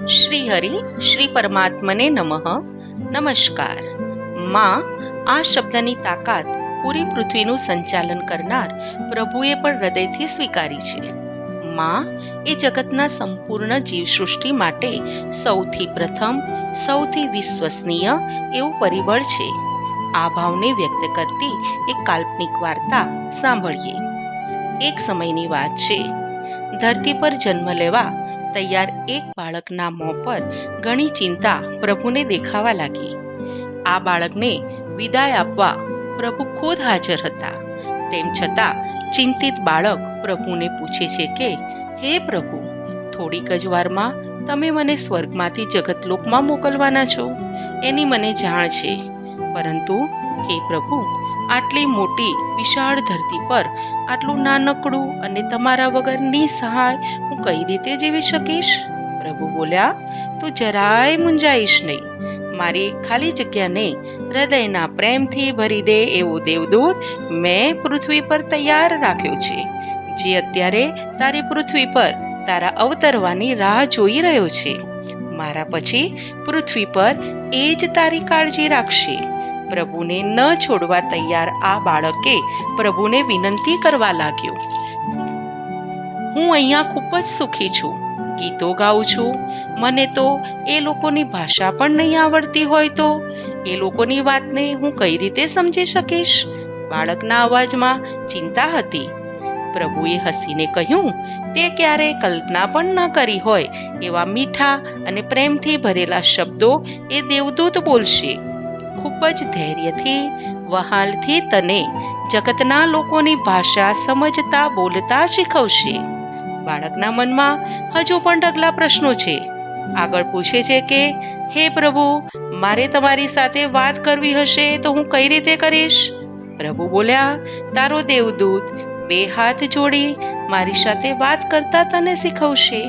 શ્રી હરિ શ્રી પરમાત્મને નમઃ. નમસ્કાર. માં આ શબ્દની તાકાત પૂરી પૃથ્વીનું સંચાલન કરનાર પ્રભુએ પણ હૃદયથી સ્વીકારી છે. માં એ જગતના સંપૂર્ણ જીવસૃષ્ટિ માટે સૌથી પ્રથમ, સૌથી વિશ્વસનીય એવું પરિબળ છે. આ ભાવને વ્યક્ત કરતી એક કાલ્પનિક વાર્તા સાંભળીએ. એક સમયની વાત છે. ધરતી પર જન્મ લેવા તૈયાર એક બાળકના મોં પર ઘણી ચિંતા પ્રભુને દેખાવા લાગી. આ બાળકને વિદાય આપવા પ્રભુ ખુદ હાજર હતા. તેમ છતાં ચિંતિત બાળક પ્રભુને પૂછે છે કે, હે પ્રભુ, થોડીક જ વારમાં તમે મને સ્વર્ગમાંથી જગતલોકમાં મોકલવાના છો, એની મને જાણ છે. પરંતુ હે પ્રભુ, આટલી મોટી વિશાળ ધરતી પર આટલું નાનકડું અને તમારા વગર નિસહાય હું કઈ રીતે જીવી શકીશ? પ્રભુ બોલ્યા, તું જરાય મૂંઝાઈશ નહીં. મારી ખાલી જગ્યાને હૃદયના પ્રેમથી ભરી દે એવો દેવદૂત મેં પૃથ્વી પર તૈયાર રાખ્યો છે, જે અત્યારે તારી પૃથ્વી પર તારા અવતરવાની રાહ જોઈ રહ્યો છે. મારા પછી પૃથ્વી પર એ જ તારી કાળજી રાખશે. પ્રભુને ન છોડવા તૈયાર આ બાળકે પ્રભુને વિનંતી કરવા લાગ્યો, હું અહીંયા ખૂબ જ સુખી છું, ગીતો ગાઉં છું. મને તો એ લોકોની ભાષા પણ નહીં આવડતી હોય તો એ લોકોની વાતને હું કઈ રીતે સમજી શકીશ? બાળકના અવાજમાં ચિંતા હતી. પ્રભુએ હસીને કહ્યું, તે ક્યારેય કલ્પના પણ ન કરી હોય એવા મીઠા અને પ્રેમથી ભરેલા શબ્દો એ દેવદૂત બોલશે. ખૂબ જ ધૈર્યથી, વહાલથી તને જગતના લોકોની ભાષા સમજતા બોલતા શીખવશે. બાળકના મનમાં હજુ પણ ઢગલા પ્રશ્નો છે. આગળ પૂછે છે કે, હે પ્રભુ, મારે તમારી સાથે વાત કરવી હશે તો હું કઈ રીતે કરીશ? પ્રભુ બોલ્યા, તારો દેવદૂત બે હાથ જોડી મારી સાથે વાત કરતા તને શીખવશે.